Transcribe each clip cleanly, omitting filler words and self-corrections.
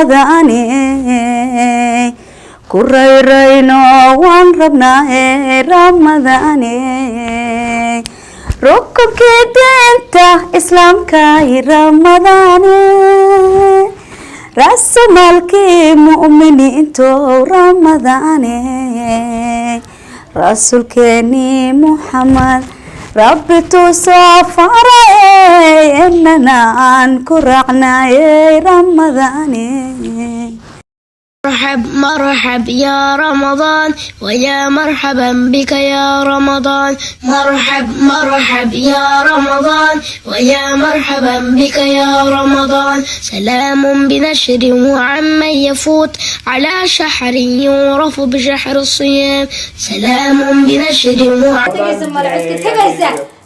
ramadani kurayno waan rabnaa ramadani rukubkii diinta islaamka ramadani rasuulkii mu'miniinta ramadani rasuulkeeni Muhammad Rabbi tusafare inna kur'ana ramadani مرحب يا رمضان ويا مرحبا بك يا رمضان مرحب يا رمضان ويا مرحبا بك يا رمضان سلام بنشر وعمن يفوت على شحر يعرف بشحر الصيام سلام بنشر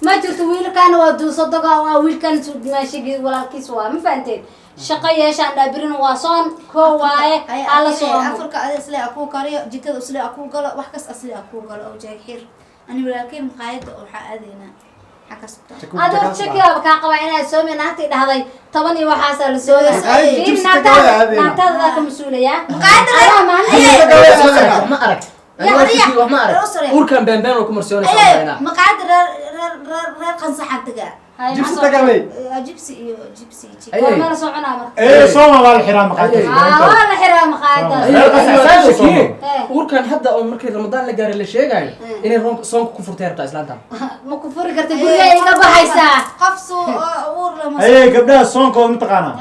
ما جرت ويل كان ودو صدقة ويل كان ماشي ولا كيسوا ما فهمتين شقية شان دابرين وصان كواي على صوم أفرك أصلي أكو كاري جيت أصلي أكو قلا وحكس أصلي أكو قلا أو جاي خير أنا ولكن قاعد وحق أذينا حكست هذا شكل بكاقة وعينا سومي نحتي هذا طبني وحاسة لسوي في نعتاد ذاك مسؤولية قاعد ما أرك ما أرك أوركان بين وكمرسيون مقعد قنص حقتك جبسي تقابي جبسي ما رسوعنا صوم ولا الحرام قاعد ولا حرام قاعد أوركان حتى أو مركز رمضان لقاري اللي شيء قاعد إني صوم كفر تيرتا إسلام ما كفر كرت بقولي قبل هيسا قفصو أور لما قبلها الصوم كون متقانا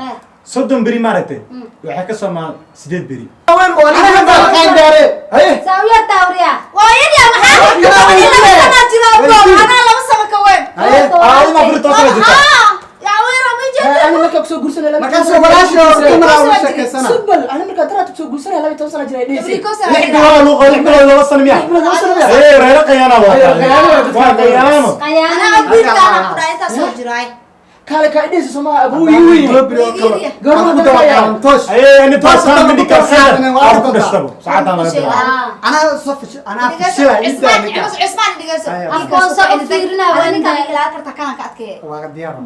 صدم بري مارته وحكى سما سديد بري وين أنا هذا كان داري ساوية تاوريا وين يا محمد أنا جرا أنا لو سمك وين ما فرت يا وين رمي أنا ما كبسوا قرصنا لا ما كان سو بلاش كاميرا وشك سنة سبل أنا مركز ترى تبسوا قرصنا لا بتوصل جرا ديسي نحن ولا وصل مياه ريرق يا أنا أنا أبيك أنا قرأت أسجراي كله كايديس سما أبوي يوي قرب ده توش أنا توش أنا بدي كسر أروح بشتغل ساعات أنا أنا في الشارع عثمان دقيقة أفكار سأفيرنا أنا وين كان إلى كرت كان كاتك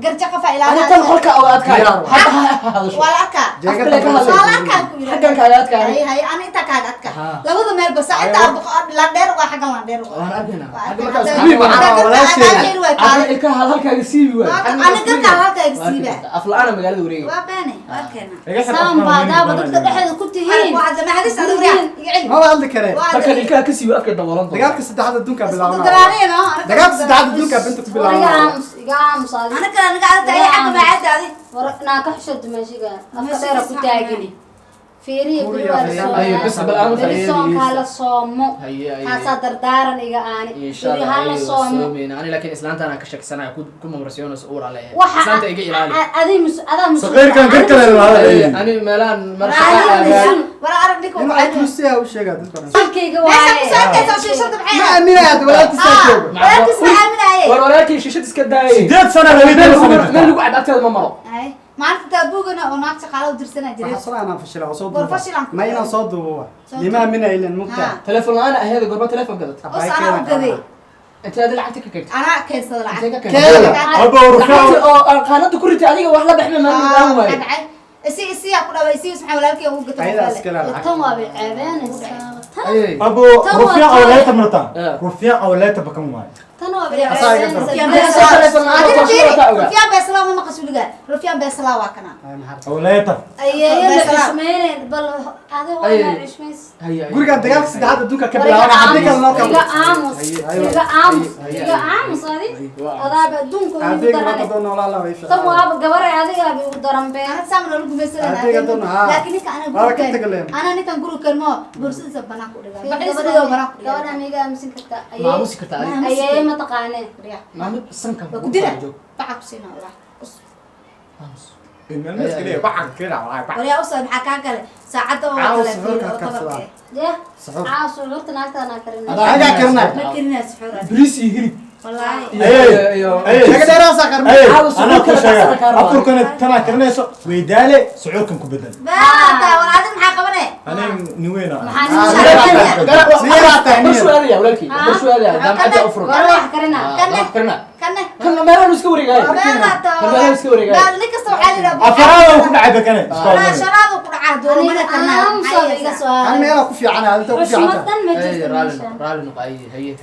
قرجة كفا إلى أنا كم خلك أوقات كاي ولا كا ولا كا حقا كايات كاي هاي أنا تكادتك لو ده مال بس أنت لا دير وحاجة ما دير أنا إلك هالك يسيب أنا هذا يكسبه أفلان مقالة وريه واباني وكنا سام بعدا بدك تحد كنت هين واحد ما حدش أدوري ما بعندك كلام فكر إلك كسي وأكيد دوران دقاق سدحات الدنيا بالله دقاق سدحات الدنيا بنتك بالله قام صادق أنا كنا قاعدة أي حاجة بعد هذه ورنا كحشد ماشي قال أفكار كنت أجني فيري أيوة بس بالآن بالصوم هلا صومو حاسة دردارا إيجا أني إن شاء الله هلا صومو أنا لكن إسلامت أنا كشك سنة أكون كل مرسيون أسؤول عليها وح إسلامت إيجي إلالي هذا صغير كان قلت له أنا ملان مرشح ولا أعرف لكم ما تمسيها وش قاعد سلكي ما جواي سألت شو ما أمينة ولا تسافر ولا تسمع من أيه ولكن شيشة تسكداي سديت سنة من اللي قاعد أكتر من مرة أيه ما عرفت أبونا وناك شغالة ودرسنا جريت حصل أنا في الشارع وصوت ورفشل ما ينا صوت هو لما منا إلا المقطع تلفون أنا هذا قربان تلفون قدرت بس أنا أبغى أنت هذا اللي عندك كيف أنا كيس طلع كيلا أبو رفاع قناة كوريتي عليك وحلا بحنا ما نقوم إسي أقول أبي سبحان الله كي هو قتل هيدا أسكلا توا بالعبان أبو رفيع أو لا تمرتا رفيع أو لا تبكم واي تنوا رفيان بالعبان بسلا ما قصوا لقى رفيان بسلا واكنا أو لا يتم أيه عشمين بل هذا هو عشميس قولك أنت قالك سدحات الدنيا كبلا أنا حديك الموقع يا عامس هذه هذا بدون حديك كل ما درجة تدون ولا لا ويش طب وأب جبر هذه أبي ودرم بين أنا سامر لكم مثلا لكن أنا نكان أقول كلمة برسل سبنا كوري بحس كمان أميجا مسك كتا ما موسيقى تعرف أيه ما تقانه ما سنك كدينا بعك سينا ولا الناس كده بعد كده ولا أوصل حكاك ساعته ولا كسرة ده سحور عاصر نقطة نقطة نكرنا هذا كرنا ما كنا سحور بريسي هري والله ايه كده راسك انا كل شيء افكر كنت تنا كرنا ويدالي سعوركم كبدل بعد ولا هذا محاكمة أنا نوينا برشوادية ولكن برشوادية جامعة أفراد wax karina كرنا kanne كنا ما لنا نسكوري جاي كنا نسكوري جاي nin kasta waxaa la yidhaha أفراد وكل عبء كنا sharaadu ku dhacaa doonimada karnaa أنا ما أكو في عنا أنت أكو في عنا xushmadan ma jirto meeshaan رالي نقاي هي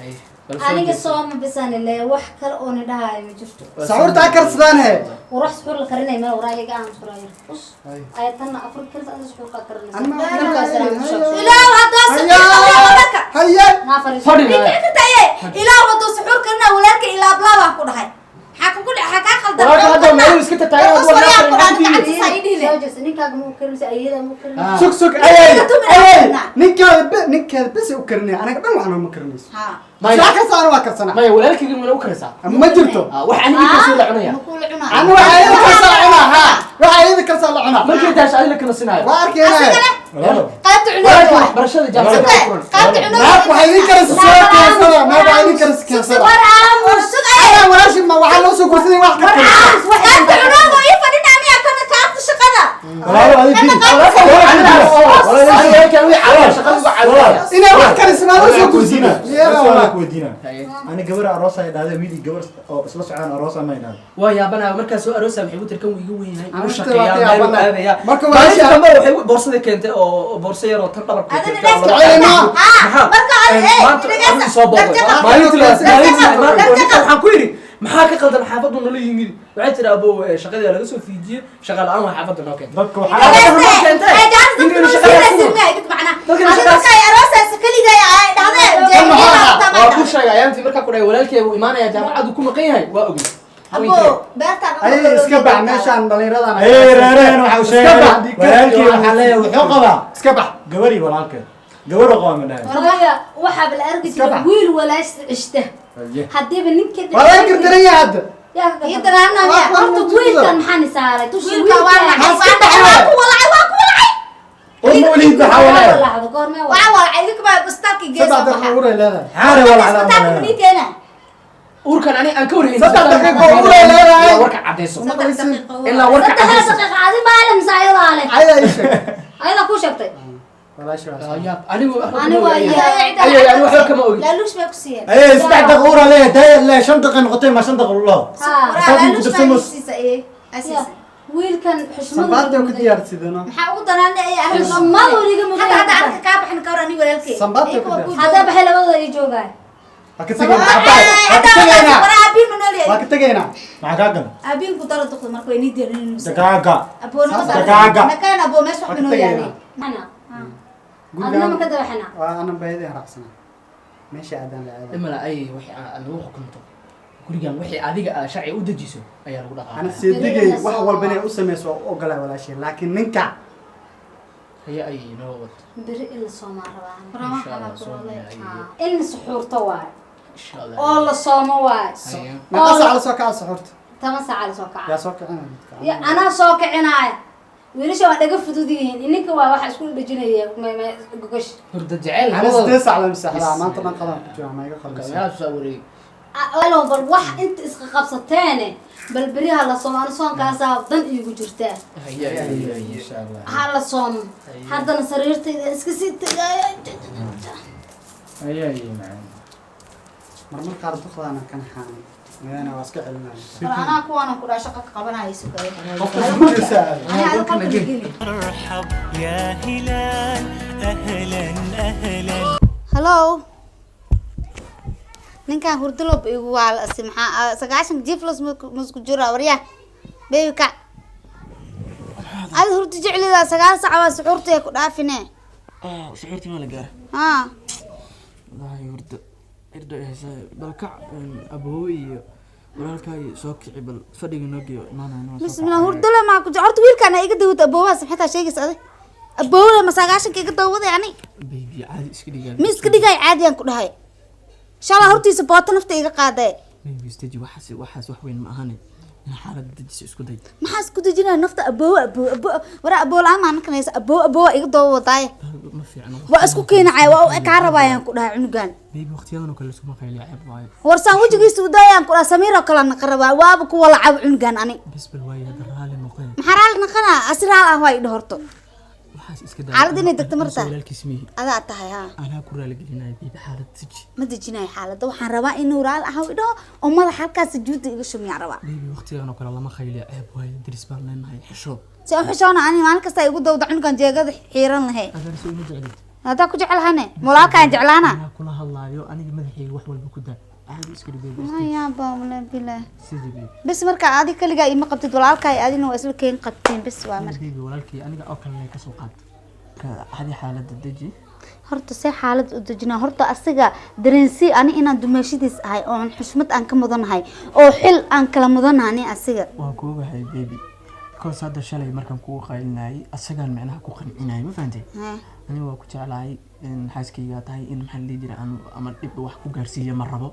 aniga sooma bisan le wax kale oo ni dhahay ma jirto سعور تاكر سدان هي warax suxur la karinay meel waraayiga aan furayo us ay tan afur kale aan suxur ka karinay أنا ما أقدر ilaahu haddoo saxuurka هيا na fariis فادي ninka taye ilaahu haddoo saxuur karnaa walaalka ilaa ablaa ku dhahay xaa ku dhaca kaa qaldan وراك هذا ما يسكت كنت تايا ninkaaga ma karinaysa ayada ma karinaysa سك سك أي نكاد بس أكرني أنا قبل ما أنا مكرنيس ما يلاقي صار واكر سنة ما يقول لك من أكرسا ما جرته واحد يكسر عنايا أنا واحد يكسر عناها واحد يكسر عناها ما كنت أسأل لك الصناعة وارك هنا qaybta cunuga برشة جامعة qaybta cunuga ما واحد يكرس سوق كسر ما واحد يكرس كسر أنا وراش ما واحد لو سوق كسر واحد qaybta cunuga iyo fadhina miya kana kaafta shaqada إنا واحد كرس ما لو سوق كسر أنا جبر أروسا هذا ميدي جبر أصلش عن أروسا ما ينام ويا بنا markaas soo aroosa waxay u tirkan wiigu weynay Aan u iska shaqeeyaa waaqay meel bana. aadaya Marka waa marka shay- dambe waxay boorsada keentay oo boorso yar oo tan dhabarka Adina keentay neefka Ayna. marka maanta aan soo booqday maalintii waxaan ku yiri maxaa ka qaldan xaafadu nolo yimid waxay tiri abo shaqadii laga soo fiidiyay shaqa la'aan waa xaafadu noo keentay dadka waa ku sheegay ayaantii markaa ku dhahay walaalkay uu imaanaya jaamacadu ku maqan yahay waa ogey أي إسكبع ماشان دليرة إيه رارين وحنا وشيء ولكن وحنا وحقبة إسكبع جبري ولكن جبر قوام من هذا waraya waxa bal arki jira wiil walaash cishta hadiiba ninka والله يمكن تريا هذا horta wiilkan maxaan saaray tushi أم وليد بحاولها lahdo goorma سبع دقائق لا عاري ولا على أوركان أنا أنكر هنا سبع دقائق أولى لا ورك عديسو إلا ورك saddex عديسو daqiiqo caadi maalim saayada ale أي إيش ayada ku sheegtay ولا شو ani waa أي أنا وحنا كم أقول laaluush bay ku siiyeen إيه استعد دقورة ليه ده لا شنطة نقطين ما شنطة الله laaluush bay siisa ee asiisa wiilkan سبعة xushmada وكديار سيدنا maxaa ugu danaana ay ahayd xushmada weliga hadda arka kaa baxin ka warani walaalkay Sambaad ku daa. hadda baxay labadooda ay joogaan وكتجينا وكتجينا مع كاكا abiin ku daro duqdo marka way niideen inuu دقاقة aboona Dagaaga. nakaan abo meesha wax inuu yaali ana adna ma ka dabaxna وأنا بيدي رقصنا ماشي عدنا لا imala ay wixii aan lagu xukunto gurigan wixii adiga sharci u dajiso ayaa lagu dhaqaa أنا سيدي واحد والبني أسمي سو أقول ولا شيء لكن نكع haya ay noo wad biri ila soomaa rabaa insha Allah soo maray in suxuurta waay insha Allah oo la soomo waay haya نقص على سوكا صحرت 10 saac la soo يا kaca سوكا ya anaa soo kicinaaya wiilasha waa dhaga fudud yihiin ininka waa waxa isku dhajinaya gogash hurda jacayl أنا سديس على مساحة ما أنت نقدر كتير ما يقدر meelaha soo wareeg alo bal wax inta iska qabsateene bal beriha la soomaano soonkaasa dan iigu jirtaa haya إن شاء الله ha la soomo haddana sariirtayda iska sii tagaaya أي معنا مرمى قارب تخذ أنا كان حامي أنا واسكع لنا anaa kuwaana ku dhaa shaqa ka qabanaya sugay مرحب يا هلال أهلا أهلا hello ninkan hurdulob igu waa maxaa 9 jiflos musku jira warya baby ka ad hurdu jeclida 9 saac waa suxuurtay ku dhaafine suxuurtii ma la gaar ha wallahi hurda haysa balka abooy iyo walaalkay soo kici bal fadhiga noo geeyo imaanayna bismillah hurdulo ma ku horta wiilkan iga dawada aboowaas maxaa sheegaysa aday aboowe ma 9 iga dawada yani baby caadi iska dhigaan mi iska dhigay caadiyan ku dhahay shala hortiisa boota nafta iga qaaday baby stage waxaas wax weyn ma ahane xaalad dajis isku day maxaa isku dajinaa nafta aboowe wara aboowe la ma nakanaysa aboowe iga dawadaay ma fiicno waa isku keenacay waa ka rabayaan ku dhahay cunugan baby waqtiyadan oo kale isku maqayli ceeb waayo warsaan wajigiisa u daayaan ku dhahay samiiro kala naqraba waaba ku wala cab cunugan ani bisbal waayo daraale noqday maxaa raal naqana asiraal ah way dhorto xaalad inay degto marta walaalkiis miyi adaa tahay ha anaa ku raali gelinayo bibi xaalad siji ma dejinayo xaaladda waxaan rabaa inuu raal ahaw idho oo madax halkaas sujuudda iga shumiyaan rabaa bibi waqtigan oo kale lama khayliya ceeb waaye diris baan leenahay xisho si aan xishoona ani maalin kasta igu dawda cunkan jeegada xiiran lahay adan soo ma jeclid hadaa ku jecelhane walaalkaan jeclaana anaa kula hadlaayo aniga madaxayga wax walba ku daa caadi iska dhibeeb ya baabla bilaa sidii bibi bas marka aadi kaliga ima qabtid walaalkaa adina waa isla keen qabteen bas waa marka bibi walaalkii aniga oo kale ka soo qaad ka hadi xaaladda deji horta see xaalad u dejinaa horta asiga dareensi ani inaan dumaashidiis ahay oo aan xushmad aan ka mudanahay oo xil aan kala mudanahay asiga waa ku wahay baby koos hadda shalay markaan kugu qaylinayay asagaan macnaha ku qancinayay ma fahantay ani waa ku jeclahay in xaaskayga tahay in maxaa la jira aan ama dib wax ku gaarsiiyo ma rabo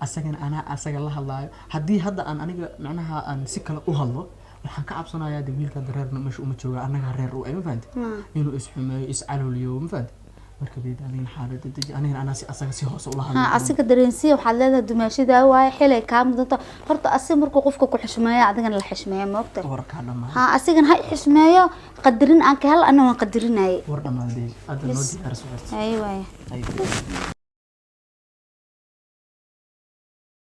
asagan ana asaga la hadlaayo haddii hadda aan aniga macnaha aan si kale u hadlo waxaan ka cabsanayaa de wiilka reerna meesha uma jooga annaga reer u ay ma fahantay inuu isxumeeyo iscalooliyo ma fahantay marka beedaalin xaaladda deji aniga ana si asaga si hoos u la hadlo asiga dareensiyo waxaad leedahay dumaashida waaye xilay kaa mudanta horta asiga markuu qofka ku xushmeeyo adigana la xushmeeyo ma ogtahay warkaa dhammaan ha asigana ha xushmeeyo qadarin aan ka hel ana waan qadarinayay war dhammaan deeg hadda noo diyaar soo ay waaye